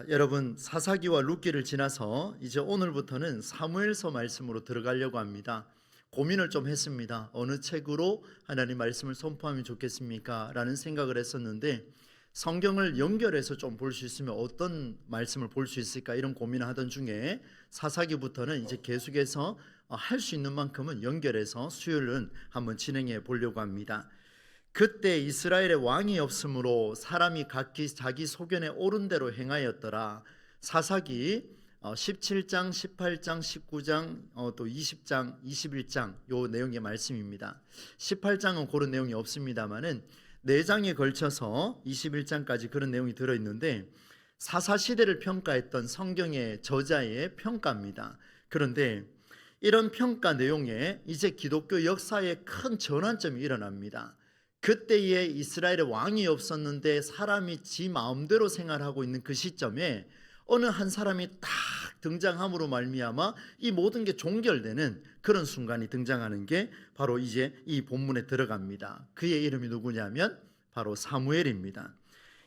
여러분 사사기와 룻기를 지나서 이제 오늘부터는 사무엘서 말씀으로 들어가려고 합니다. 고민을 좀 했습니다. 어느 책으로 하나님 말씀을 선포하면 좋겠습니까? 라는 생각을 했었는데 성경을 연결해서 좀 볼 수 있으면 어떤 말씀을 볼 수 있을까 이런 고민을 하던 중에 사사기부터는 이제 계속해서 할 수 있는 만큼은 연결해서 수요일은 한번 진행해 보려고 합니다. 그때 이스라엘의 왕이 없으므로 사람이 각기 자기 소견에 옳은 대로 행하였더라. 사사기 17장, 18장, 19장, 또 20장, 21장 요 내용의 말씀입니다. 18장은 그런 내용이 없습니다만은 4장에 걸쳐서 21장까지 그런 내용이 들어있는데 사사시대를 평가했던 성경의 저자의 평가입니다. 그런데 이런 평가 내용에 이제 기독교 역사에 큰 전환점이 일어납니다. 그때에 이스라엘의 왕이 없었는데 사람이 지 마음대로 생활하고 있는 그 시점에 어느 한 사람이 딱 등장함으로 말미암아 이 모든 게 종결되는 그런 순간이 등장하는 게 바로 이제 이 본문에 들어갑니다. 그의 이름이 누구냐면 바로 사무엘입니다.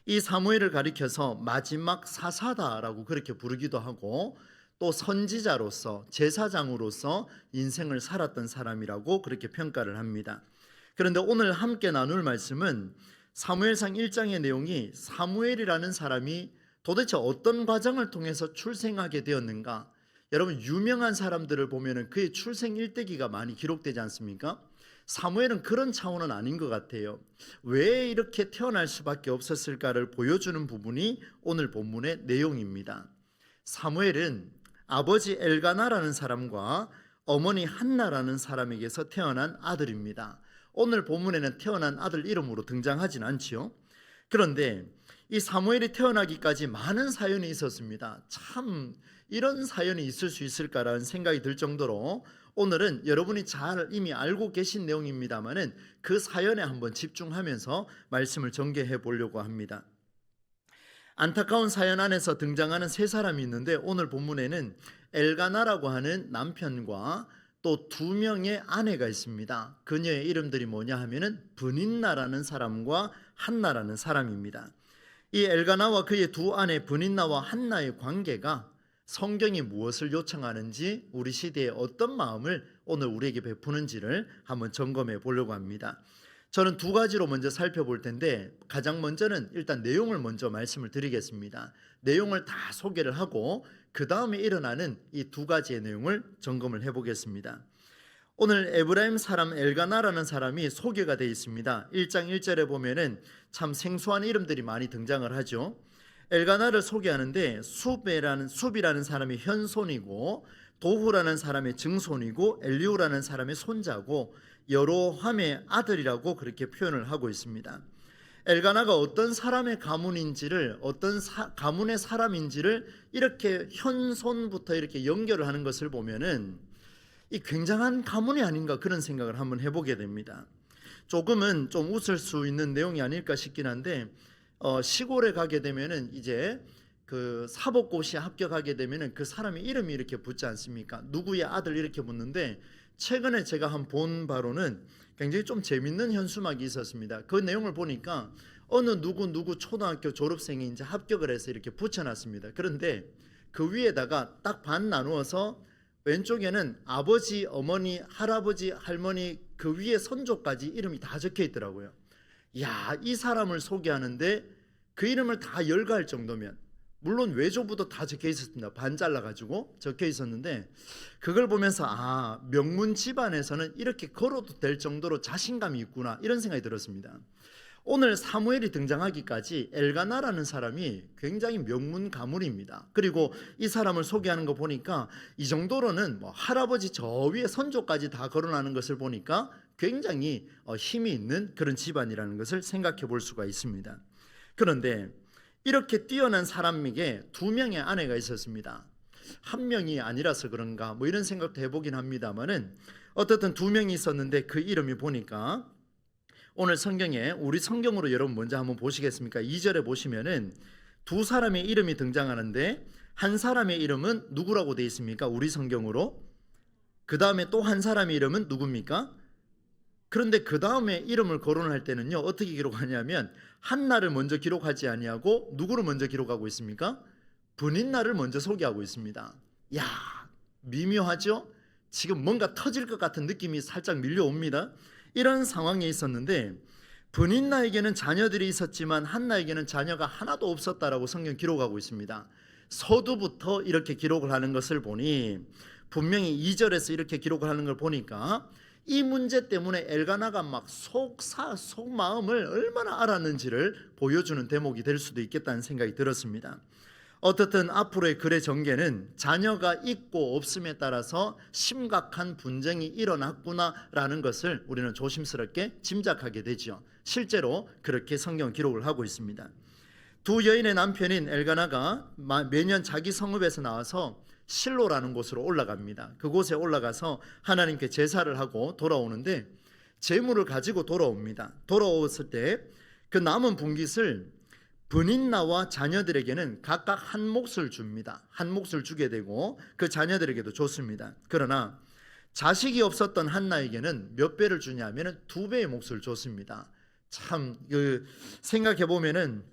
이 사무엘을 가리켜서 마지막 사사다라고 그렇게 부르기도 하고 또 선지자로서 제사장으로서 인생을 살았던 사람이라고 그렇게 평가를 합니다. 그런데 오늘 함께 나눌 말씀은 사무엘상 1장의 내용이 사무엘이라는 사람이 도대체 어떤 과정을 통해서 출생하게 되었는가. 여러분 유명한 사람들을 보면 그의 출생 일대기가 많이 기록되지 않습니까? 사무엘은 그런 차원은 아닌 것 같아요. 왜 이렇게 태어날 수밖에 없었을까를 보여주는 부분이 오늘 본문의 내용입니다. 사무엘은 아버지 엘가나라는 사람과 어머니 한나라는 사람에게서 태어난 아들입니다. 오늘 본문에는 태어난 아들 이름으로 등장하진 않지요. 그런데 이 사무엘이 태어나기까지 많은 사연이 있었습니다. 참 이런 사연이 있을 수 있을까라는 생각이 들 정도로 오늘은 여러분이 잘 이미 알고 계신 내용입니다만은 그 사연에 한번 집중하면서 말씀을 전개해 보려고 합니다. 안타까운 사연 안에서 등장하는 세 사람이 있는데 오늘 본문에는 엘가나라고 하는 남편과 또 2명의 아내가 있습니다. 그녀의 이름들이 뭐냐 하면은 브닌나라는 사람과 한나라는 사람입니다. 이 엘가나와 그의 2 아내 브닌나와 한나의 관계가 성경이 무엇을 요청하는지 우리 시대에 어떤 마음을 오늘 우리에게 베푸는지를 한번 점검해 보려고 합니다. 저는 2가지로 먼저 살펴볼 텐데 가장 먼저는 일단 내용을 먼저 말씀을 드리겠습니다. 내용을 다 소개를 하고 그 다음에 일어나는 이 2가지의 내용을 점검을 해보겠습니다. 오늘 에브라임 사람 엘가나라는 사람이 소개가 되어 있습니다. 1장 1절에 보면은 참 생소한 이름들이 많이 등장을 하죠. 엘가나를 소개하는데 숲이라는 사람이 현손이고 도후라는 사람의 증손이고 엘리우라는 사람의 손자고 여로함의 아들이라고 그렇게 표현을 하고 있습니다. 엘가나가 어떤 사람의 가문인지를 어떤 가문의 사람인지를 이렇게 현손부터 이렇게 연결을 하는 것을 보면은 이 굉장한 가문이 아닌가 그런 생각을 한번 해보게 됩니다. 조금은 좀 웃을 수 있는 내용이 아닐까 싶긴 한데 시골에 가게 되면은 이제 그 사법고시에 합격하게 되면은 그 사람의 이름이 이렇게 붙지 않습니까? 누구의 아들 이렇게 붙는데 최근에 제가 한 본 바로는 굉장히 좀 재밌는 현수막이 있었습니다. 그 내용을 보니까 어느 누구 초등학교 졸업생이 이제 합격을 해서 이렇게 붙여놨습니다. 그런데 그 위에다가 딱 반 나누어서 왼쪽에는 아버지, 어머니, 할아버지, 할머니 그 위에 선조까지 이름이 다 적혀 있더라고요. 야, 이 사람을 소개하는데 그 이름을 다 열거할 정도면 물론 외조부도 다 적혀 있었습니다. 반 잘라가지고 적혀 있었는데 그걸 보면서 명문 집안에서는 이렇게 걸어도 될 정도로 자신감이 있구나 이런 생각이 들었습니다. 오늘 사무엘이 등장하기까지 엘가나라는 사람이 굉장히 명문 가문입니다. 그리고 이 사람을 소개하는 거 보니까 이 정도로는 할아버지 저 위에 선조까지 다 거론하는 것을 보니까 굉장히 힘이 있는 그런 집안이라는 것을 생각해 볼 수가 있습니다. 그런데 이렇게 뛰어난 사람에게 2명의 아내가 있었습니다. 1명이 아니라서 그런가 이런 생각도 해보긴 합니다만은 어떻든 2명이 있었는데 그 이름이 보니까 오늘 성경에 우리 성경으로 여러분 먼저 한번 보시겠습니까? 2절에 보시면은 2 사람의 이름이 등장하는데 한 사람의 이름은 누구라고 되어 있습니까? 우리 성경으로. 그 다음에 또 한 사람의 이름은 누굽니까? 그런데 그 다음에 이름을 거론할 때는요 어떻게 기록하냐면 한나를 먼저 기록하지 아니하고 누구를 먼저 기록하고 있습니까? 분인나를 먼저 소개하고 있습니다. 야, 미묘하죠? 지금 뭔가 터질 것 같은 느낌이 살짝 밀려옵니다. 이런 상황에 있었는데 분인나에게는 자녀들이 있었지만 한나에게는 자녀가 하나도 없었다라고 성경 기록하고 있습니다. 서두부터 이렇게 기록을 하는 것을 보니 분명히 2절에서 이렇게 기록을 하는 걸 보니까 이 문제 때문에 엘가나가 막 속마음을 얼마나 알았는지를 보여주는 대목이 될 수도 있겠다는 생각이 들었습니다. 어떻든 앞으로의 글의 전개는 자녀가 있고 없음에 따라서 심각한 분쟁이 일어났구나라는 것을 우리는 조심스럽게 짐작하게 되죠. 실제로 그렇게 성경 기록을 하고 있습니다. 두 여인의 남편인 엘가나가 매년 자기 성읍에서 나와서 실로라는 곳으로 올라갑니다. 그곳에 올라가서 하나님께 제사를 하고 돌아오는데 제물을 가지고 돌아옵니다. 돌아왔을 때 그 남은 분깃을 분인나와 자녀들에게는 각각 한 몫을 줍니다. 한 몫을 주게 되고 그 자녀들에게도 줬습니다. 그러나 자식이 없었던 한나에게는 몇 배를 주냐면은 2배의 몫을 줬습니다. 참 생각해 보면은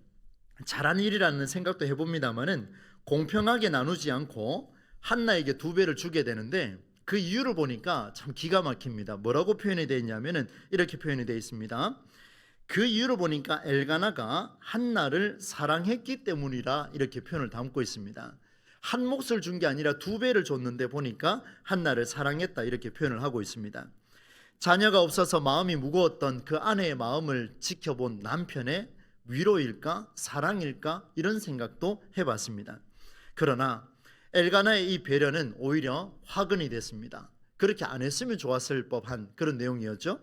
잘한 일이라는 생각도 해봅니다만은 공평하게 나누지 않고 한나에게 2배를 주게 되는데 그 이유를 보니까 참 기가 막힙니다. 뭐라고 표현이 되어 있냐면은 이렇게 표현이 되어 있습니다. 그 이유를 보니까 엘가나가 한나를 사랑했기 때문이라 이렇게 표현을 담고 있습니다. 한 몫을 준 게 아니라 2배를 줬는데 보니까 한나를 사랑했다 이렇게 표현을 하고 있습니다. 자녀가 없어서 마음이 무거웠던 그 아내의 마음을 지켜본 남편의 위로일까 사랑일까 이런 생각도 해봤습니다. 그러나 엘가나의 이 배려는 오히려 화근이 됐습니다. 그렇게 안 했으면 좋았을 법한 그런 내용이었죠.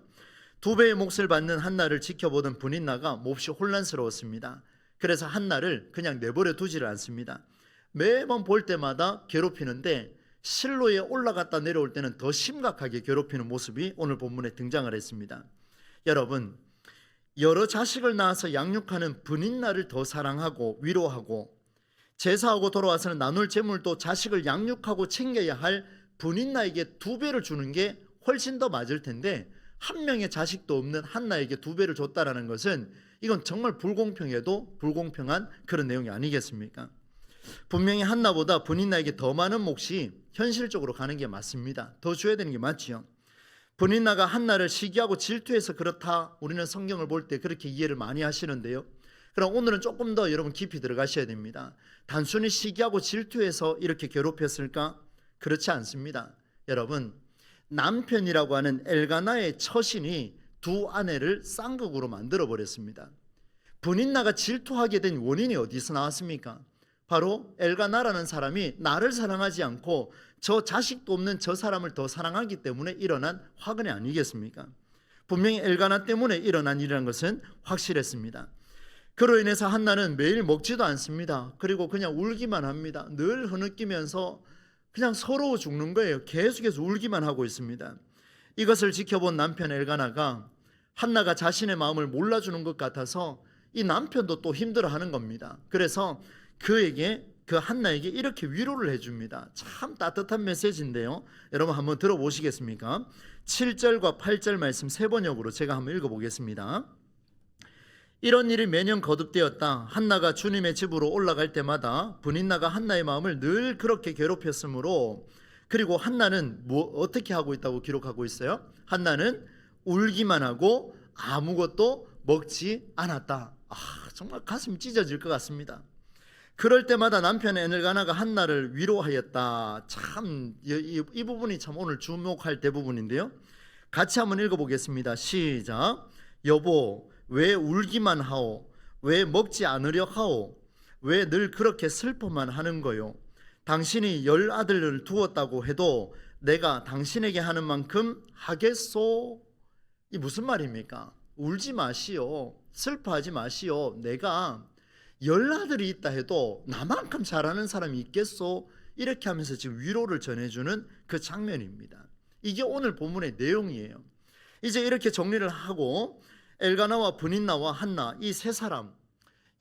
2배의 몫을 받는 한나를 지켜보던 분인나가 몹시 혼란스러웠습니다. 그래서 한나를 그냥 내버려 두지를 않습니다. 매번 볼 때마다 괴롭히는데 실로에 올라갔다 내려올 때는 더 심각하게 괴롭히는 모습이 오늘 본문에 등장을 했습니다. 여러분, 여러 자식을 낳아서 양육하는 분인나를 더 사랑하고 위로하고 제사하고 돌아와서는 나눌 재물도 자식을 양육하고 챙겨야 할 분인나에게 2배를 주는 게 훨씬 더 맞을 텐데 한 명의 자식도 없는 한나에게 2배를 줬다라는 것은 이건 정말 불공평해도 불공평한 그런 내용이 아니겠습니까? 분명히 한나보다 분인나에게 더 많은 몫이 현실적으로 가는 게 맞습니다. 더 줘야 되는 게 맞지요. 분인나가 한나를 시기하고 질투해서 그렇다 우리는 성경을 볼 때 그렇게 이해를 많이 하시는데요. 그럼 오늘은 조금 더 여러분 깊이 들어가셔야 됩니다. 단순히 시기하고 질투해서 이렇게 괴롭혔을까? 그렇지 않습니다. 여러분, 남편이라고 하는 엘가나의 처신이 두 아내를 쌍극으로 만들어 버렸습니다. 분인나가 질투하게 된 원인이 어디서 나왔습니까? 바로 엘가나라는 사람이 나를 사랑하지 않고 저 자식도 없는 저 사람을 더 사랑하기 때문에 일어난 화근이 아니겠습니까? 분명히 엘가나 때문에 일어난 일이라는 것은 확실했습니다. 그로 인해서 한나는 매일 먹지도 않습니다. 그리고 그냥 울기만 합니다. 늘 흐느끼면서 그냥 서러워 죽는 거예요. 계속해서 울기만 하고 있습니다. 이것을 지켜본 남편 엘가나가 한나가 자신의 마음을 몰라주는 것 같아서 이 남편도 또 힘들어하는 겁니다. 그래서 그 한나에게 이렇게 위로를 해줍니다. 참 따뜻한 메시지인데요. 여러분 한번 들어보시겠습니까? 7절과 8절 말씀 세 번역으로 제가 한번 읽어보겠습니다. 이런 일이 매년 거듭되었다. 한나가 주님의 집으로 올라갈 때마다 분인나가 한나의 마음을 늘 그렇게 괴롭혔으므로, 그리고 한나는 어떻게 하고 있다고 기록하고 있어요? 한나는 울기만 하고 아무것도 먹지 않았다. 정말 가슴이 찢어질 것 같습니다. 그럴 때마다 남편 엘가나가 한나를 위로하였다. 참 이 부분이 참 오늘 주목할 대부분인데요. 같이 한번 읽어보겠습니다. 시작. 여보, 왜 울기만 하오? 왜 먹지 않으려 하오? 왜 늘 그렇게 슬퍼만 하는 거요? 당신이 10 아들을 두었다고 해도 내가 당신에게 하는 만큼 하겠소? 이 무슨 말입니까? 울지 마시오. 슬퍼하지 마시오. 내가 10 아들이 있다 해도 나만큼 잘하는 사람이 있겠소? 이렇게 하면서 지금 위로를 전해주는 그 장면입니다. 이게 오늘 본문의 내용이에요. 이제 이렇게 정리를 하고 엘가나와 분인나와 한나 이 세 사람,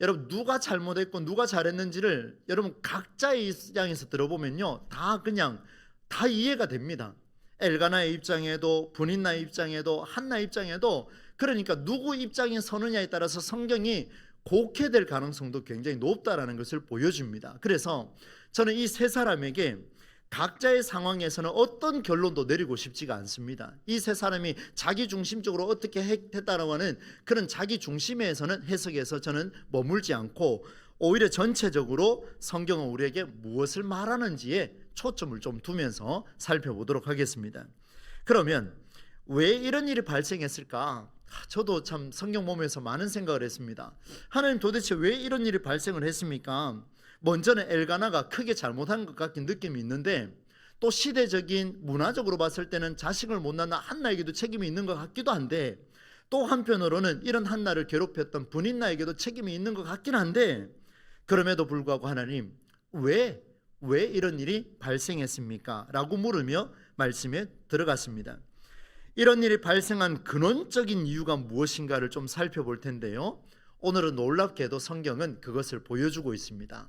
여러분 누가 잘못했고 누가 잘했는지를 여러분 각자의 입장에서 들어보면요 다 이해가 됩니다. 엘가나의 입장에도 분인나의 입장에도 한나의 입장에도, 그러니까 누구 입장에 서느냐에 따라서 성경이 곡해될 가능성도 굉장히 높다라는 것을 보여줍니다. 그래서 저는 이 세 사람에게 각자의 상황에서는 어떤 결론도 내리고 싶지가 않습니다. 이 세 사람이 자기 중심적으로 어떻게 했다라고 하는 그런 자기 중심에서는 해석에서 저는 머물지 않고 오히려 전체적으로 성경은 우리에게 무엇을 말하는지에 초점을 좀 두면서 살펴보도록 하겠습니다. 그러면 왜 이런 일이 발생했을까? 저도 참 성경 보면서 많은 생각을 했습니다. 하나님 도대체 왜 이런 일이 발생을 했습니까? 먼저는 엘가나가 크게 잘못한 것 같긴 느낌이 있는데, 또 시대적인 문화적으로 봤을 때는 자식을 못 낳는 한나에게도 책임이 있는 것 같기도 한데, 또 한편으로는 이런 한나를 괴롭혔던 분인나에게도 책임이 있는 것 같긴 한데, 그럼에도 불구하고 하나님 왜 이런 일이 발생했습니까? 라고 물으며 말씀에 들어갔습니다. 이런 일이 발생한 근원적인 이유가 무엇인가를 좀 살펴볼 텐데요, 오늘은 놀랍게도 성경은 그것을 보여주고 있습니다.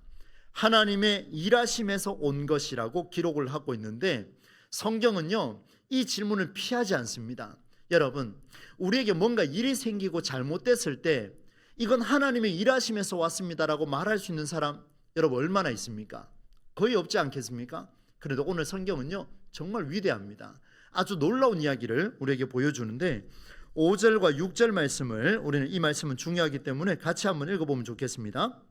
하나님의 일하심에서 온 것이라고 기록을 하고 있는데, 성경은요 이 질문을 피하지 않습니다. 여러분, 우리에게 뭔가 일이 생기고 잘못됐을 때 이건 하나님의 일하심에서 왔습니다라고 말할 수 있는 사람 여러분 얼마나 있습니까? 거의 없지 않겠습니까? 그래도 오늘 성경은요 정말 위대합니다. 아주 놀라운 이야기를 우리에게 보여주는데, 5절과 6절 말씀을, 우리는 이 말씀은 중요하기 때문에 같이 한번 읽어보면 좋겠습니다.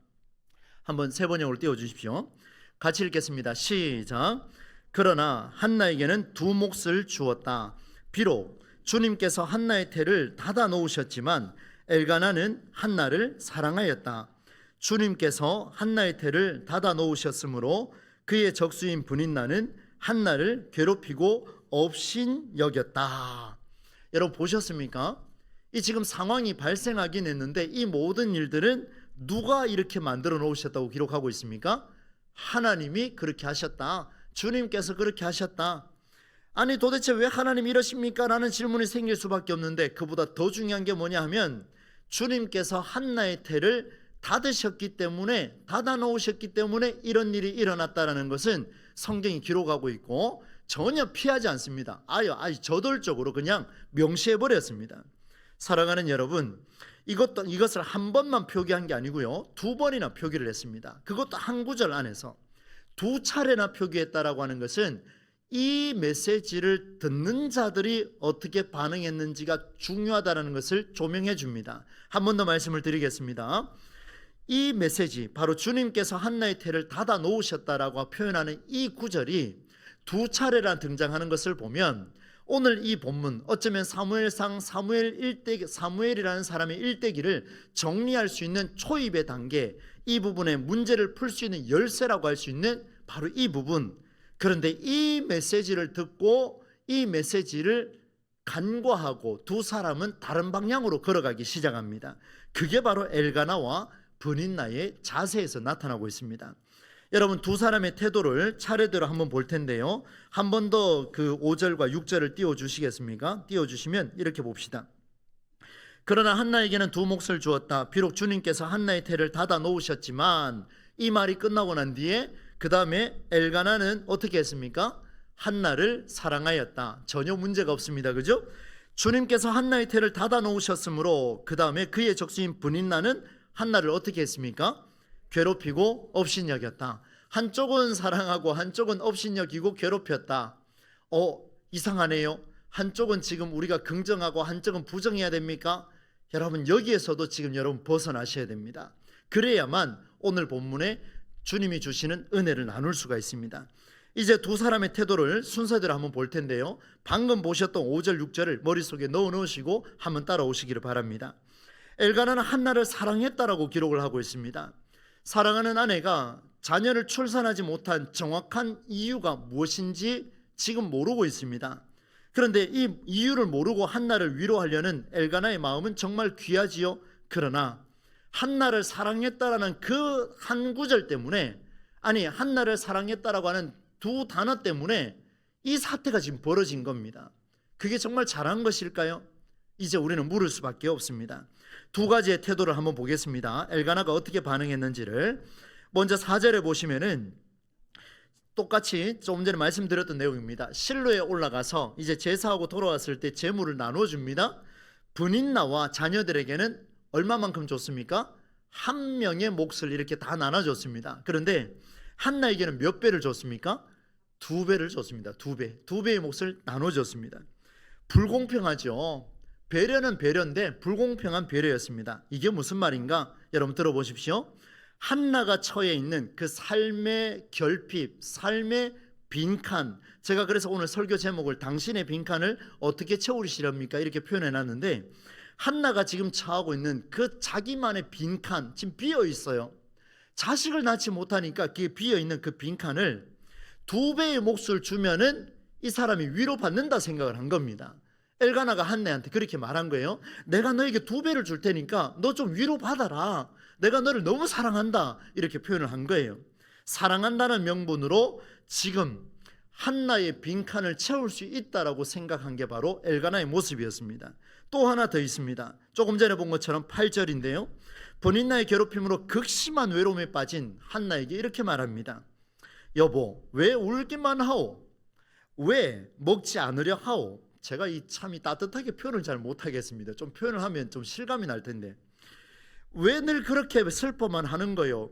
한번 세 번역으로 띄워주십시오. 같이 읽겠습니다. 시작. 그러나 한나에게는 두 몫을 주었다. 비록 주님께서 한나의 태를 닫아 놓으셨지만 엘가나는 한나를 사랑하였다. 주님께서 한나의 태를 닫아 놓으셨으므로 그의 적수인 분인나는 한나를 괴롭히고 업신여겼다. 여러분 보셨습니까? 이 지금 상황이 발생하긴 했는데 이 모든 일들은 누가 이렇게 만들어 놓으셨다고 기록하고 있습니까? 하나님이 그렇게 하셨다. 주님께서 그렇게 하셨다. 아니 도대체 왜 하나님 이러십니까? 라는 질문이 생길 수밖에 없는데, 그보다 더 중요한 게 뭐냐 하면 주님께서 한나의 태를 닫으셨기 때문에, 닫아 놓으셨기 때문에 이런 일이 일어났다라는 것은 성경이 기록하고 있고 전혀 피하지 않습니다. 아주 저돌적으로 그냥 명시해 버렸습니다. 사랑하는 여러분, 이것을 한 번만 표기한 게 아니고요, 두 번이나 표기를 했습니다. 그것도 한 구절 안에서 두 차례나 표기했다라고 하는 것은 이 메시지를 듣는 자들이 어떻게 반응했는지가 중요하다는 것을 조명해 줍니다. 한 번 더 말씀을 드리겠습니다. 이 메시지, 바로 주님께서 한나의 태를 닫아 놓으셨다라고 표현하는 이 구절이 두 차례나 등장하는 것을 보면, 오늘 이 본문 어쩌면 사무엘상 사무엘이라는 사람의 일대기를 정리할 수 있는 초입의 단계, 이 부분의 문제를 풀 수 있는 열쇠라고 할 수 있는 바로 이 부분. 그런데 이 메시지를 듣고 이 메시지를 간과하고 두 사람은 다른 방향으로 걸어가기 시작합니다. 그게 바로 엘가나와 분인나의 자세에서 나타나고 있습니다. 여러분, 두 사람의 태도를 차례대로 한번 볼 텐데요, 한 번 더 그 5절과 6절을 띄워주시겠습니까? 띄워주시면 이렇게 봅시다. 그러나 한나에게는 두 몫을 주었다. 비록 주님께서 한나의 태를 닫아 놓으셨지만, 이 말이 끝나고 난 뒤에 그 다음에 엘가나는 어떻게 했습니까? 한나를 사랑하였다. 전혀 문제가 없습니다. 그죠? 주님께서 한나의 태를 닫아 놓으셨으므로 그 다음에 그의 적수인 분인나는 한나를 어떻게 했습니까? 괴롭히고 업신여겼다. 한쪽은 사랑하고 한쪽은 업신여기고 괴롭혔다. 이상하네요. 한쪽은 지금 우리가 긍정하고 한쪽은 부정해야 됩니까? 여러분, 여기에서도 지금 여러분 벗어나셔야 됩니다. 그래야만 오늘 본문에 주님이 주시는 은혜를 나눌 수가 있습니다. 이제 두 사람의 태도를 순서대로 한번 볼 텐데요, 방금 보셨던 5절 6절을 머릿속에 넣어 놓으시고 한번 따라오시기를 바랍니다. 엘가나는 한나를 사랑했다라고 기록을 하고 있습니다. 사랑하는 아내가 자녀를 출산하지 못한 정확한 이유가 무엇인지 지금 모르고 있습니다. 그런데 이 이유를 모르고 한나를 위로하려는 엘가나의 마음은 정말 귀하지요. 그러나 한나를 사랑했다라는 그 한 구절 때문에, 아니 한나를 사랑했다라고 하는 두 단어 때문에 이 사태가 지금 벌어진 겁니다. 그게 정말 잘한 것일까요? 이제 우리는 물을 수밖에 없습니다. 두 가지의 태도를 한번 보겠습니다. 엘가나가 어떻게 반응했는지를. 먼저 4절에 보시면은 똑같이 조금 전에 말씀드렸던 내용입니다. 실로에 올라가서 이제 제사하고 돌아왔을 때 제물을 나눠줍니다. 분인나와 자녀들에게는 얼마만큼 줬습니까? 한 명의 몫을 이렇게 다 나눠줬습니다. 그런데 한나에게는 몇 배를 줬습니까? 2배를 줬습니다. 2배. 2배의 몫을 나눠줬습니다. 불공평하죠. 배려는 배려인데 불공평한 배려였습니다. 이게 무슨 말인가? 여러분 들어보십시오. 한나가 처해 있는 그 삶의 결핍, 삶의 빈칸, 제가 그래서 오늘 설교 제목을 당신의 빈칸을 어떻게 채우시렵니까? 이렇게 표현해 놨는데, 한나가 지금 처하고 있는 그 자기만의 빈칸, 지금 비어 있어요. 자식을 낳지 못하니까 그 비어 있는 그 빈칸을 2배의 몫을 주면은 이 사람이 위로받는다 생각을 한 겁니다. 엘가나가 한나한테 그렇게 말한 거예요. 내가 너에게 2배를 줄 테니까 너 좀 위로받아라. 내가 너를 너무 사랑한다. 이렇게 표현을 한 거예요. 사랑한다는 명분으로 지금 한나의 빈칸을 채울 수 있다라고 생각한 게 바로 엘가나의 모습이었습니다. 또 하나 더 있습니다. 조금 전에 본 것처럼 8절인데요. 본인나의 괴롭힘으로 극심한 외로움에 빠진 한나에게 이렇게 말합니다. 여보, 왜 울기만 하오? 왜 먹지 않으려 하오? 제가 참 따뜻하게 표현을 잘 못하겠습니다. 좀 표현을 하면 좀 실감이 날 텐데, 왜 늘 그렇게 슬퍼만 하는 거요?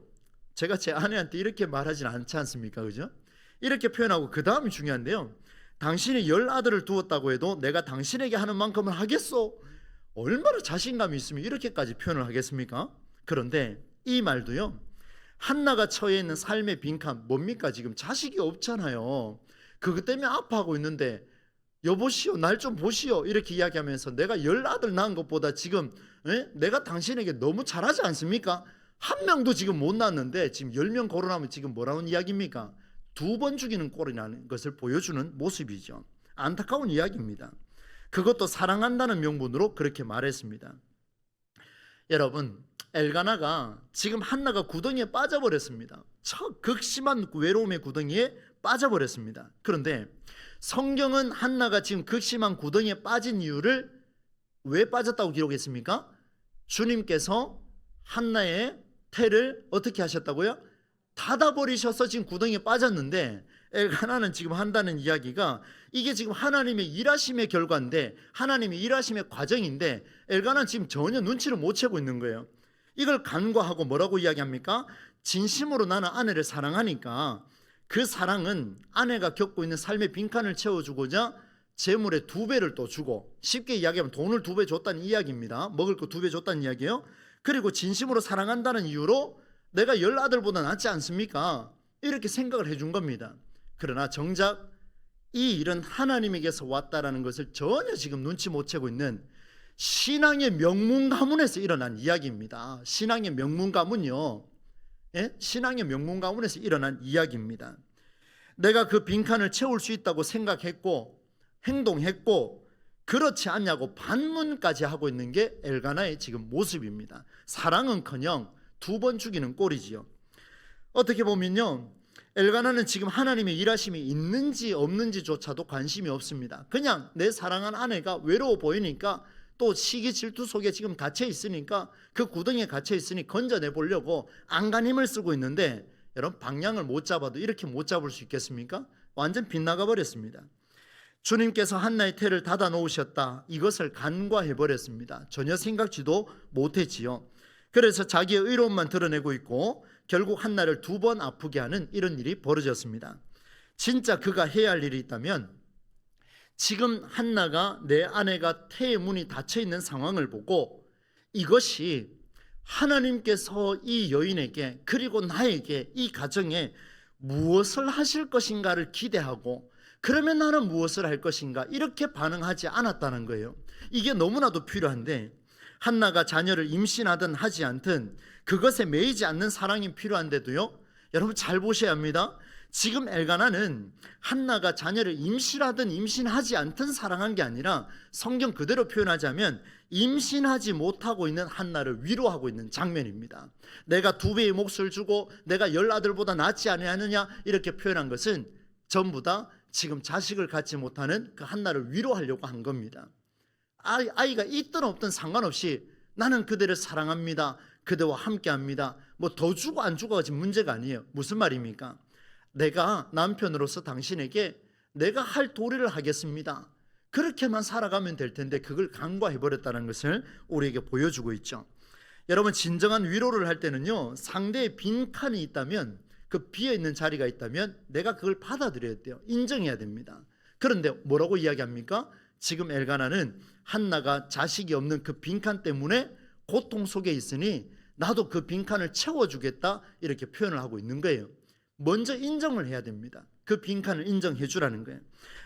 제가 제 아내한테 이렇게 말하진 않지 않습니까? 그죠? 이렇게 표현하고 그 다음이 중요한데요. 당신이 10아들을 두었다고 해도 내가 당신에게 하는 만큼은 하겠소? 얼마나 자신감이 있으면 이렇게까지 표현을 하겠습니까? 그런데 이 말도요, 한나가 처해 있는 삶의 빈칸 뭡니까? 지금 자식이 없잖아요. 그것 때문에 아파하고 있는데 여보시오, 날 좀 보시오, 이렇게 이야기하면서 내가 10아들 낳은 것보다 지금 내가 당신에게 너무 잘하지 않습니까? 한 명도 지금 못 낳았는데 지금 10명 거론하면 지금 뭐라는 이야기입니까? 2번 죽이는 꼴이라는 것을 보여주는 모습이죠. 안타까운 이야기입니다. 그것도 사랑한다는 명분으로 그렇게 말했습니다. 여러분, 엘가나가 지금 한나가 구덩이에 빠져버렸습니다. 극심한 외로움의 구덩이에 빠져버렸습니다. 그런데 성경은 한나가 지금 극심한 구덩이에 빠진 이유를 왜 빠졌다고 기록했습니까? 주님께서 한나의 태를 어떻게 하셨다고요? 닫아버리셔서 지금 구덩이에 빠졌는데, 엘가나는 지금 한다는 이야기가 이게 지금 하나님의 일하심의 결과인데, 하나님의 일하심의 과정인데, 엘가나는 지금 전혀 눈치를 못 채고 있는 거예요. 이걸 간과하고 뭐라고 이야기합니까? 진심으로 나는 아내를 사랑하니까 그 사랑은 아내가 겪고 있는 삶의 빈칸을 채워주고자 재물의 2배를 또 주고, 쉽게 이야기하면 돈을 2배 줬다는 이야기입니다. 먹을 거 2배 줬다는 이야기예요. 그리고 진심으로 사랑한다는 이유로 내가 10아들보다 낫지 않습니까? 이렇게 생각을 해준 겁니다. 그러나 정작 이 일은 하나님에게서 왔다라는 것을 전혀 지금 눈치 못 채고 있는 신앙의 명문 가문에서 일어난 이야기입니다. 신앙의 명문 가문요, 신앙의 명문 가문에서 일어난 이야기입니다. 내가 그 빈칸을 채울 수 있다고 생각했고 행동했고 그렇지 않냐고 반문까지 하고 있는 게 엘가나의 지금 모습입니다. 사랑은커녕 2번 죽이는 꼴이지요. 어떻게 보면요, 엘가나는 지금 하나님의 일하심이 있는지 없는지조차도 관심이 없습니다. 그냥 내 사랑한 아내가 외로워 보이니까, 또 시기 질투 속에 지금 갇혀 있으니까, 그 구덩이에 갇혀 있으니 건져내 보려고 안간힘을 쓰고 있는데, 여러분 방향을 못 잡아도 이렇게 못 잡을 수 있겠습니까? 완전 빗나가 버렸습니다. 주님께서 한나의 태를 닫아 놓으셨다, 이것을 간과해 버렸습니다. 전혀 생각지도 못했지요. 그래서 자기의 의로움만 드러내고 있고 결국 한나를 2번 아프게 하는 이런 일이 벌어졌습니다. 진짜 그가 해야 할 일이 있다면, 지금 한나가 내 아내가 태의 문이 닫혀 있는 상황을 보고 이것이 하나님께서 이 여인에게 그리고 나에게 이 가정에 무엇을 하실 것인가를 기대하고, 그러면 나는 무엇을 할 것인가, 이렇게 반응하지 않았다는 거예요. 이게 너무나도 필요한데, 한나가 자녀를 임신하든 하지 않든 그것에 매이지 않는 사랑이 필요한데도요, 여러분 잘 보셔야 합니다. 지금 엘가나는 한나가 자녀를 임신하든 임신하지 않든 사랑한 게 아니라, 성경 그대로 표현하자면 임신하지 못하고 있는 한나를 위로하고 있는 장면입니다. 내가 2배의 몫을 주고 내가 10아들보다 낫지 아니하느냐, 이렇게 표현한 것은 전부 다 지금 자식을 갖지 못하는 그 한나를 위로하려고 한 겁니다. 아이가 있든 없든 상관없이 나는 그대를 사랑합니다, 그대와 함께합니다, 뭐 더 주고 안 주고가 지금 문제가 아니에요. 무슨 말입니까? 내가 남편으로서 당신에게 내가 할 도리를 하겠습니다, 그렇게만 살아가면 될 텐데 그걸 간과해버렸다는 것을 우리에게 보여주고 있죠. 여러분 진정한 위로를 할 때는요, 상대의 빈칸이 있다면, 그 비어있는 자리가 있다면 내가 그걸 받아들여야 돼요. 인정해야 됩니다. 그런데 뭐라고 이야기합니까? 지금 엘가나는 한나가 자식이 없는 그 빈칸 때문에 고통 속에 있으니 나도 그 빈칸을 채워주겠다, 이렇게 표현을 하고 있는 거예요. 먼저 인정을 해야 됩니다. 그 빈칸을 인정해 주라는 거예요.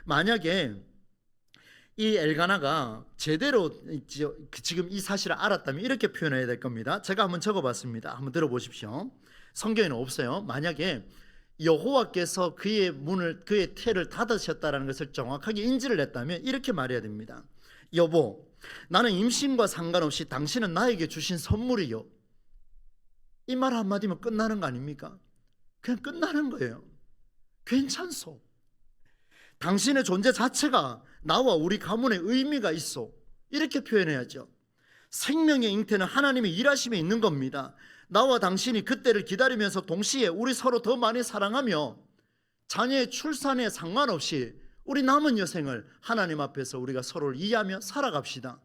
만약에 이 엘가나가 제대로 지금 이 사실을 알았다면 이렇게 표현해야 될 겁니다. 제가 한번 적어봤습니다. 한번 들어보십시오. 성경에는 없어요. 만약에 여호와께서 그의 문을, 그의 태를 닫으셨다는 것을 정확하게 인지를 했다면 이렇게 말해야 됩니다. 여보, 나는 임신과 상관없이 당신은 나에게 주신 선물이요. 이 말 한마디면 끝나는 거 아닙니까? 그냥 끝나는 거예요. 괜찮소. 당신의 존재 자체가 나와 우리 가문에 의미가 있어. 이렇게 표현해야죠. 생명의 잉태는 하나님의 일하심에 있는 겁니다. 나와 당신이 그때를 기다리면서 동시에 우리 서로 더 많이 사랑하며 자녀의 출산에 상관없이 우리 남은 여생을 하나님 앞에서 우리가 서로를 이해하며 살아갑시다.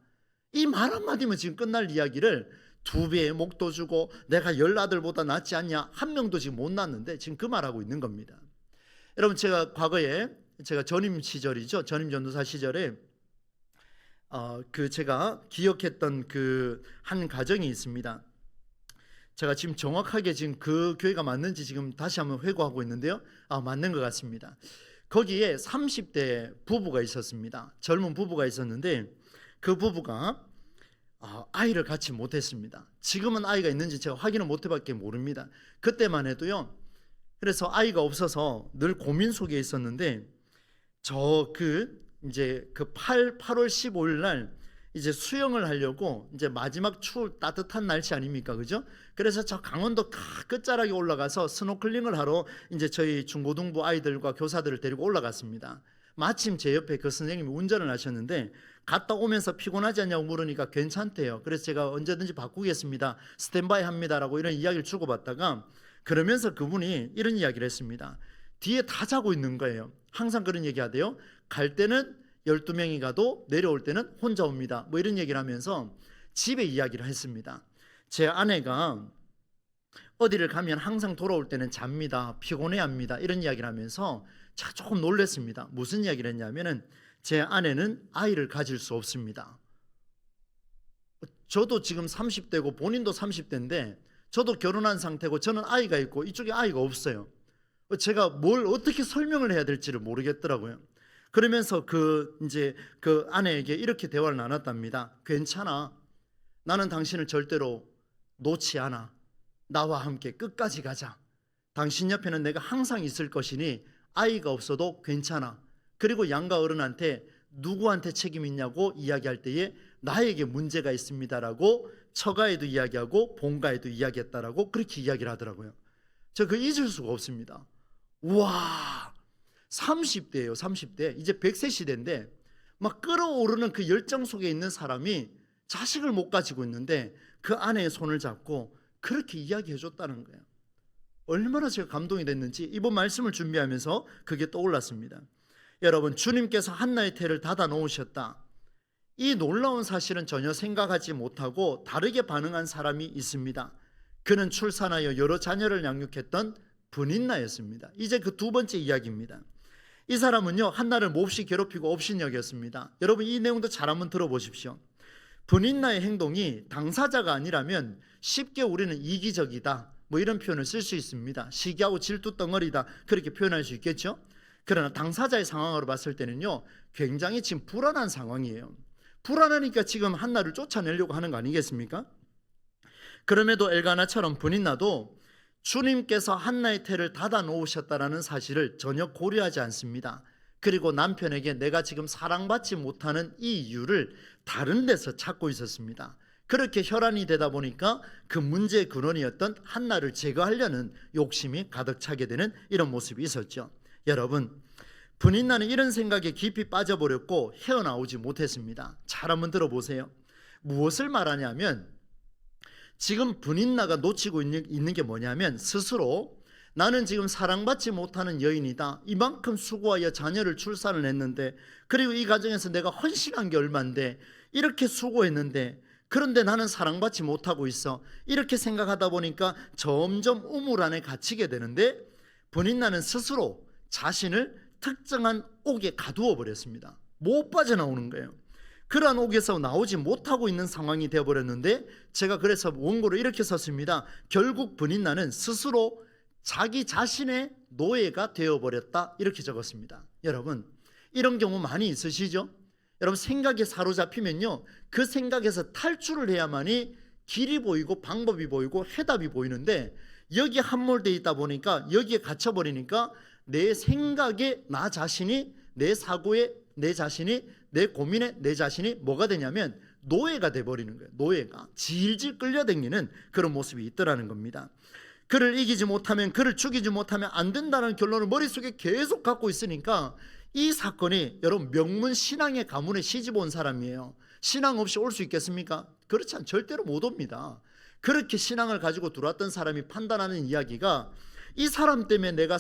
이 말 한마디면 지금 끝날 이야기를 2배의 목도 주고 내가 10아들보다 낫지 않냐, 1명도 지금 못 낳았는데 지금 그 말하고 있는 겁니다. 여러분, 제가 과거에 제가 전임 시절이죠. 전임 전도사 시절에 제가 기억했던 그 한 가정이 있습니다. 제가 지금 정확하게 지금 그 교회가 맞는지 지금 다시 한번 회고하고 있는데요. 맞는 것 같습니다. 거기에 30대 부부가 있었습니다. 젊은 부부가 있었는데 그 부부가 아이를 갖지 못했습니다. 지금은 아이가 있는지 제가 확인을 못해밖에 모릅니다. 그때만 해도요. 그래서 아이가 없어서 늘 고민 속에 있었는데 이제 8월 15일 날 이제 수영을 하려고 이제 마지막 추울 따뜻한 날씨 아닙니까, 그죠? 그래서 저 강원도 끝자락에 올라가서 스노클링을 하러 이제 저희 중고등부 아이들과 교사들을 데리고 올라갔습니다. 마침 제 옆에 그 선생님이 운전을 하셨는데 갔다 오면서 피곤하지 않냐고 물으니까 괜찮대요. 그래서 제가 언제든지 바꾸겠습니다, 스탠바이 합니다라고 이런 이야기를 주고받다가 그러면서 그분이 이런 이야기를 했습니다. 뒤에 다 자고 있는 거예요. 항상 그런 얘기 하대요. 갈 때는 12명이 가도 내려올 때는 혼자 옵니다. 뭐 이런 얘기를 하면서 집에 이야기를 했습니다. 제 아내가 어디를 가면 항상 돌아올 때는 잡니다, 피곤해합니다, 이런 이야기를 하면서 제가 조금 놀랐습니다. 무슨 이야기를 했냐면은 제 아내는 아이를 가질 수 없습니다. 저도 지금 30대고 본인도 30대인데 저도 결혼한 상태고 저는 아이가 있고 이쪽에 아이가 없어요. 제가 뭘 어떻게 설명을 해야 될지를 모르겠더라고요. 그러면서 이제 그 아내에게 이렇게 대화를 나눴답니다. 괜찮아. 나는 당신을 절대로 놓지 않아. 나와 함께 끝까지 가자. 당신 옆에는 내가 항상 있을 것이니 아이가 없어도 괜찮아. 그리고 양가 어른한테 누구한테 책임 있냐고 이야기할 때에 나에게 문제가 있습니다라고 처가에도 이야기하고 본가에도 이야기했다라고 그렇게 이야기를 하더라고요. 저 그 잊을 수가 없습니다. 우와, 30대예요. 30대. 이제 100세 시대인데 막 끓어오르는 그 열정 속에 있는 사람이 자식을 못 가지고 있는데 그 아내의 손을 잡고 그렇게 이야기해 줬다는 거예요. 얼마나 제가 감동이 됐는지 이번 말씀을 준비하면서 그게 떠올랐습니다. 여러분, 주님께서 한나의 태를 닫아 놓으셨다. 이 놀라운 사실은 전혀 생각하지 못하고 다르게 반응한 사람이 있습니다. 그는 출산하여 여러 자녀를 양육했던 분인나였습니다. 이제 그 두 번째 이야기입니다. 이 사람은요, 한나를 몹시 괴롭히고 업신여겼습니다. 여러분, 이 내용도 잘 한번 들어보십시오. 분인나의 행동이 당사자가 아니라면 쉽게 우리는 이기적이다, 뭐 이런 표현을 쓸 수 있습니다. 시기하고 질투 덩어리다, 그렇게 표현할 수 있겠죠. 그러나 당사자의 상황으로 봤을 때는요, 굉장히 지금 불안한 상황이에요. 불안하니까 지금 한나를 쫓아내려고 하는 거 아니겠습니까? 그럼에도 엘가나처럼 분인나도 주님께서 한나의 태를 닫아 놓으셨다라는 사실을 전혀 고려하지 않습니다. 그리고 남편에게 내가 지금 사랑받지 못하는 이 이유를 다른 데서 찾고 있었습니다. 그렇게 혈안이 되다 보니까 그 문제의 근원이었던 한나를 제거하려는 욕심이 가득 차게 되는 이런 모습이 있었죠. 여러분, 분인나는 이런 생각에 깊이 빠져버렸고 헤어나오지 못했습니다. 잘 한번 들어보세요. 무엇을 말하냐면 지금 분인나가 놓치고 있는 게 뭐냐면 스스로 나는 지금 사랑받지 못하는 여인이다. 이만큼 수고하여 자녀를 출산을 했는데, 그리고 이 가정에서 내가 헌신한 게 얼만데, 이렇게 수고했는데 그런데 나는 사랑받지 못하고 있어. 이렇게 생각하다 보니까 점점 우물 안에 갇히게 되는데, 분인나는 스스로 자신을 특정한 옥에 가두어 버렸습니다. 못 빠져나오는 거예요. 그러한 옥에서 나오지 못하고 있는 상황이 되어버렸는데, 제가 그래서 원고를 이렇게 썼습니다. 결국 분인나는 스스로 자기 자신의 노예가 되어버렸다, 이렇게 적었습니다. 여러분, 이런 경우 많이 있으시죠? 여러분, 생각에 사로잡히면요, 그 생각에서 탈출을 해야만이 길이 보이고 방법이 보이고 해답이 보이는데, 여기에 함몰되어 있다 보니까, 여기에 갇혀버리니까 내 생각에 나 자신이, 내 사고에 내 자신이, 내 고민에 내 자신이 뭐가 되냐면 노예가 돼버리는 거예요. 노예가 질질 끌려다니는 그런 모습이 있더라는 겁니다. 그를 이기지 못하면, 그를 죽이지 못하면 안 된다는 결론을 머릿속에 계속 갖고 있으니까, 이 사건이 여러분 명문 신앙의 가문에 시집 온 사람이에요. 신앙 없이 올 수 있겠습니까? 그렇지 않, 절대로 못 옵니다. 그렇게 신앙을 가지고 들어왔던 사람이 판단하는 이야기가, 이 사람 때문에 내가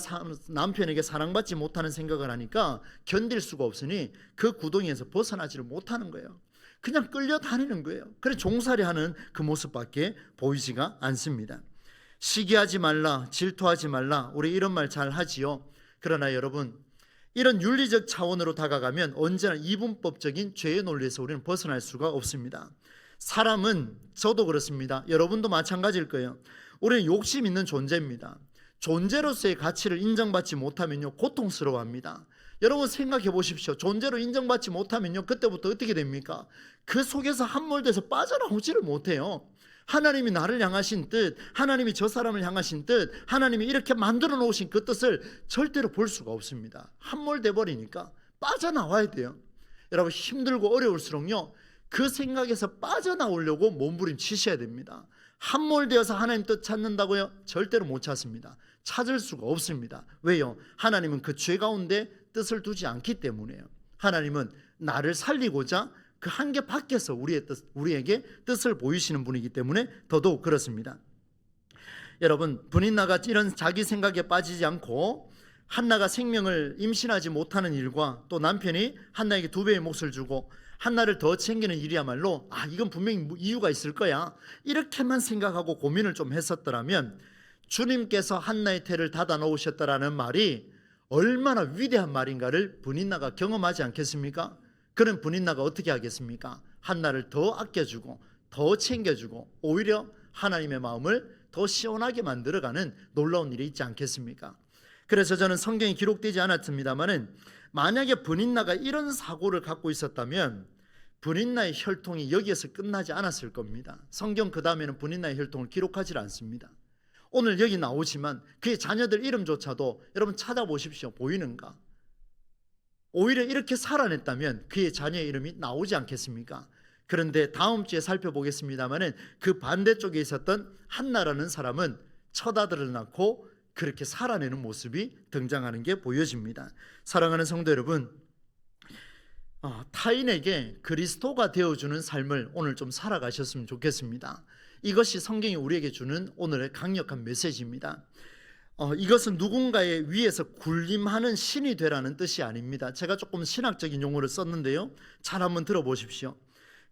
남편에게 사랑받지 못하는 생각을 하니까 견딜 수가 없으니 그 구덩이에서 벗어나지를 못하는 거예요. 그냥 끌려다니는 거예요. 그래 종살이하는 그 모습밖에 보이지가 않습니다. 시기하지 말라, 질투하지 말라, 우리 이런 말 잘 하지요. 그러나 여러분, 이런 윤리적 차원으로 다가가면 언제나 이분법적인 죄의 논리에서 우리는 벗어날 수가 없습니다. 사람은, 저도 그렇습니다. 여러분도 마찬가지일 거예요. 우리는 욕심 있는 존재입니다. 존재로서의 가치를 인정받지 못하면요, 고통스러워합니다. 여러분 생각해 보십시오. 존재로 인정받지 못하면요, 그때부터 어떻게 됩니까? 그 속에서 함몰돼서 빠져나오지를 못해요. 하나님이 나를 향하신 뜻, 하나님이 저 사람을 향하신 뜻, 하나님이 이렇게 만들어 놓으신 그 뜻을 절대로 볼 수가 없습니다. 함몰돼 버리니까 빠져나와야 돼요. 여러분, 힘들고 어려울수록요, 그 생각에서 빠져나오려고 몸부림치셔야 됩니다. 함몰되어서 하나님 뜻 찾는다고요? 절대로 못 찾습니다. 찾을 수가 없습니다. 왜요? 하나님은 그 죄 가운데 뜻을 두지 않기 때문에요. 하나님은 나를 살리고자 그 한계 밖에서 우리에게 뜻을 보이시는 분이기 때문에 더더욱 그렇습니다. 여러분, 분인나가 이런 자기 생각에 빠지지 않고 한나가 생명을 임신하지 못하는 일과, 또 남편이 한나에게 2배의 몫을 주고 한나를 더 챙기는 일이야말로, 이건 분명히 이유가 있을 거야, 이렇게만 생각하고 고민을 좀 했었더라면 주님께서 한나의 태를 닫아 놓으셨다라는 말이 얼마나 위대한 말인가를 분인나가 경험하지 않겠습니까? 그런 분인나가 어떻게 하겠습니까? 한나를 더 아껴주고 더 챙겨주고 오히려 하나님의 마음을 더 시원하게 만들어가는 놀라운 일이 있지 않겠습니까? 그래서 저는 성경이 기록되지 않았습니다만은, 만약에 분인나가 이런 사고를 갖고 있었다면 분인나의 혈통이 여기에서 끝나지 않았을 겁니다. 성경 그 다음에는 분인나의 혈통을 기록하지 않습니다. 오늘 여기 나오지만 그의 자녀들 이름조차도 여러분 찾아보십시오. 보이는가? 오히려 이렇게 살아냈다면 그의 자녀의 이름이 나오지 않겠습니까? 그런데 다음 주에 살펴보겠습니다만은, 그 반대쪽에 있었던 한나라는 사람은 첫 아들을 낳고 그렇게 살아내는 모습이 등장하는 게 보여집니다. 사랑하는 성도 여러분, 타인에게 그리스도가 되어주는 삶을 오늘 좀 살아가셨으면 좋겠습니다. 이것이 성경이 우리에게 주는 오늘의 강력한 메시지입니다. 이것은 누군가의 위에서 군림하는 신이 되라는 뜻이 아닙니다. 제가 조금 신학적인 용어를 썼는데요, 잘 한번 들어보십시오.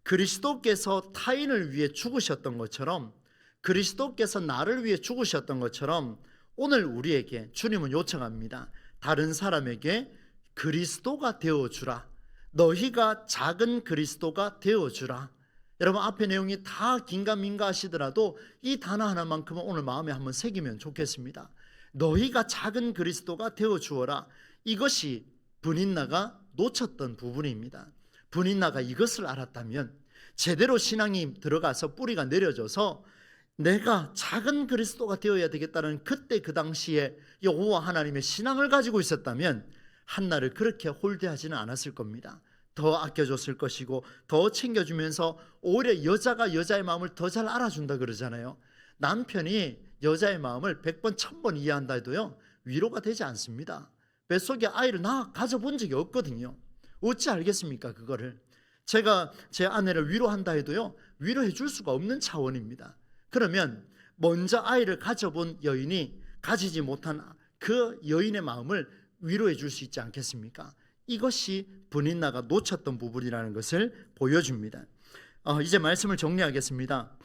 그리스도께서 타인을 위해 죽으셨던 것처럼, 그리스도께서 나를 위해 죽으셨던 것처럼, 오늘 우리에게 주님은 요청합니다. 다른 사람에게 그리스도가 되어주라. 너희가 작은 그리스도가 되어주라. 여러분, 앞에 내용이 다 긴가민가 하시더라도 이 단어 하나만큼은 오늘 마음에 한번 새기면 좋겠습니다. 너희가 작은 그리스도가 되어주어라. 이것이 분인나가 놓쳤던 부분입니다. 분인나가 이것을 알았다면, 제대로 신앙이 들어가서 뿌리가 내려져서 내가 작은 그리스도가 되어야 되겠다는 그때 그 당시에 여호와 하나님의 신앙을 가지고 있었다면 한나를 그렇게 홀대하지는 않았을 겁니다. 더 아껴줬을 것이고 더 챙겨주면서 오히려 여자가 여자의 마음을 더 잘 알아준다 그러잖아요. 남편이 여자의 마음을 100번 1000번 이해한다 해도요, 위로가 되지 않습니다. 뱃속에 아이를 가져본 적이 없거든요. 어찌 알겠습니까? 그거를 제가 제 아내를 위로한다 해도요, 위로해 줄 수가 없는 차원입니다. 그러면 먼저 아이를 가져본 여인이 가지지 못한 그 여인의 마음을 위로해 줄 수 있지 않겠습니까? 이것이 분인나가 놓쳤던 부분이라는 것을 보여줍니다. 이제 말씀을 정리하겠습니다.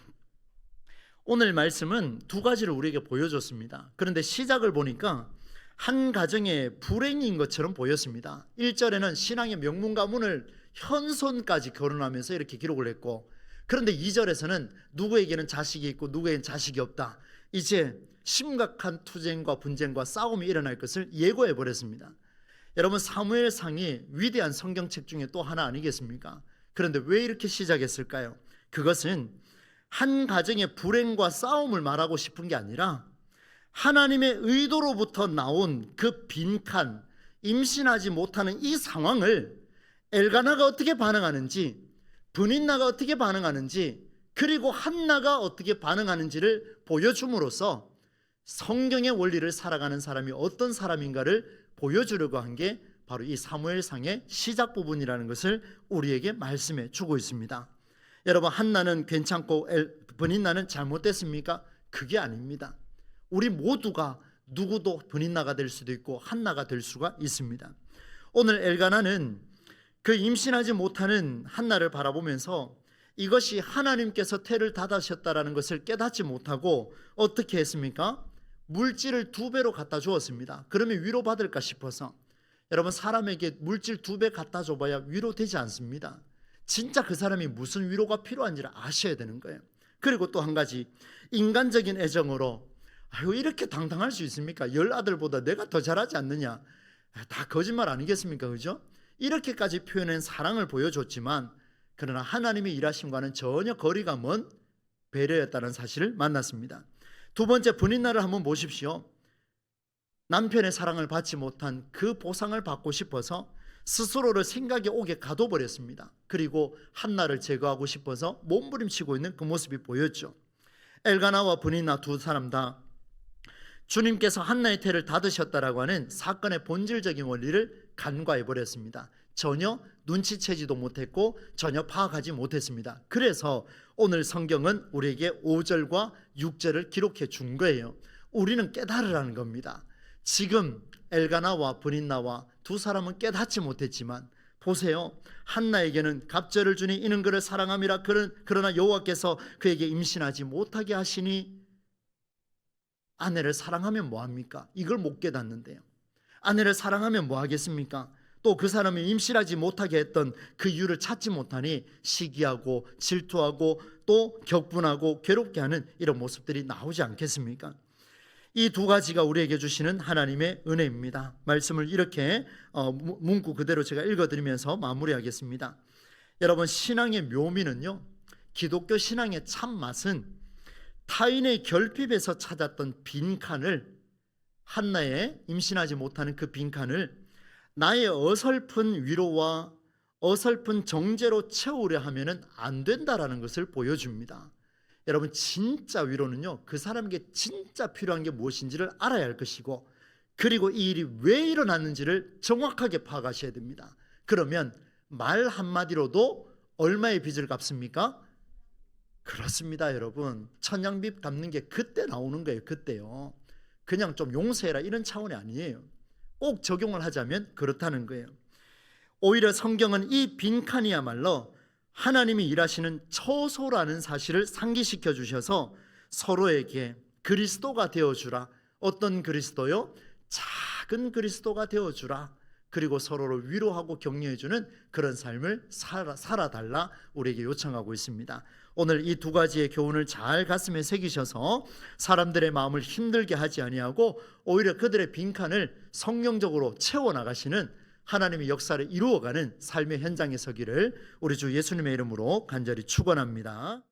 오늘 말씀은 두 가지를 우리에게 보여줬습니다. 그런데 시작을 보니까 한 가정의 불행인 것처럼 보였습니다. 1절에는 신앙의 명문 가문을 현손까지 거론하면서 이렇게 기록을 했고, 그런데 2절에서는 누구에게는 자식이 있고 누구에게는 자식이 없다, 이제 심각한 투쟁과 분쟁과 싸움이 일어날 것을 예고해 버렸습니다. 여러분, 사무엘상이 위대한 성경책 중에 또 하나 아니겠습니까? 그런데 왜 이렇게 시작했을까요? 그것은 한 가정의 불행과 싸움을 말하고 싶은 게 아니라 하나님의 의도로부터 나온 그 빈칸, 임신하지 못하는 이 상황을 엘가나가 어떻게 반응하는지, 브닌나가 어떻게 반응하는지, 그리고 한나가 어떻게 반응하는지를 보여줌으로써 성경의 원리를 살아가는 사람이 어떤 사람인가를 보여주려고 한 게 바로 이 사무엘상의 시작 부분이라는 것을 우리에게 말씀해 주고 있습니다. 여러분, 한나는 괜찮고 브닌나는 잘못됐습니까? 그게 아닙니다. 우리 모두가 누구도 브닌나가 될 수도 있고 한나가 될 수가 있습니다. 오늘 엘가나는 그 임신하지 못하는 한나를 바라보면서 이것이 하나님께서 태를 닫으셨다라는 것을 깨닫지 못하고 어떻게 했습니까? 물질을 2배로 갖다 주었습니다. 그러면 위로받을까 싶어서. 여러분, 사람에게 물질 2배 갖다 줘봐야 위로되지 않습니다. 진짜 그 사람이 무슨 위로가 필요한지를 아셔야 되는 거예요. 그리고 또 한 가지, 인간적인 애정으로 이렇게 당당할 수 있습니까? 10아들보다 내가 더 잘하지 않느냐, 다 거짓말 아니겠습니까? 그죠? 이렇게까지 표현한 사랑을 보여줬지만, 그러나 하나님의 일하심과는 전혀 거리가 먼 배려였다는 사실을 만났습니다. 두 번째, 브닌나를 한번 보십시오. 남편의 사랑을 받지 못한 그 보상을 받고 싶어서 스스로를 생각에 오게 가둬버렸습니다. 그리고 한나를 제거하고 싶어서 몸부림치고 있는 그 모습이 보였죠. 엘가나와 브닌나 두 사람 다 주님께서 한나의 태를 닫으셨다라고 하는 사건의 본질적인 원리를 간과해버렸습니다. 전혀 눈치채지도 못했고 전혀 파악하지 못했습니다. 그래서 오늘 성경은 우리에게 5절과 6절을 기록해 준 거예요. 우리는 깨달으라는 겁니다. 지금 엘가나와 브닌나와 두 사람은 깨닫지 못했지만 보세요. 한나에게는 갑절을 주니 이는 그를 사랑함이라. 그러나 여호와께서 그에게 임신하지 못하게 하시니, 아내를 사랑하면 뭐합니까? 이걸 못 깨닫는데요. 아내를 사랑하면 뭐 하겠습니까? 또 그 사람이 임신하지 못하게 했던 그 이유를 찾지 못하니 시기하고 질투하고 또 격분하고 괴롭게 하는 이런 모습들이 나오지 않겠습니까? 이 두 가지가 우리에게 주시는 하나님의 은혜입니다. 말씀을 이렇게 문구 그대로 제가 읽어드리면서 마무리하겠습니다. 여러분, 신앙의 묘미는요, 기독교 신앙의 참맛은 타인의 결핍에서 찾았던 빈칸을, 한나의 임신하지 못하는 그 빈칸을 나의 어설픈 위로와 어설픈 정죄로 채우려 하면은 안 된다라는 것을 보여줍니다. 여러분, 진짜 위로는요, 그 사람에게 진짜 필요한 게 무엇인지를 알아야 할 것이고, 그리고 이 일이 왜 일어났는지를 정확하게 파악하셔야 됩니다. 그러면 말 한마디로도 얼마의 빚을 갚습니까? 그렇습니다. 여러분, 천냥빚 갚는 게 그때 나오는 거예요. 그때요. 그냥 좀 용서해라 이런 차원이 아니에요. 꼭 적용을 하자면 그렇다는 거예요. 오히려 성경은 이 빈칸이야말로 하나님이 일하시는 처소라는 사실을 상기시켜 주셔서 서로에게 그리스도가 되어주라. 어떤 그리스도요? 작은 그리스도가 되어주라. 그리고 서로를 위로하고 격려해주는 그런 삶을 살아달라 우리에게 요청하고 있습니다. 오늘 이 두 가지의 교훈을 잘 가슴에 새기셔서 사람들의 마음을 힘들게 하지 아니하고 오히려 그들의 빈칸을 성령적으로 채워나가시는 하나님의 역사를 이루어가는 삶의 현장에 서기를 우리 주 예수님의 이름으로 간절히 축원합니다.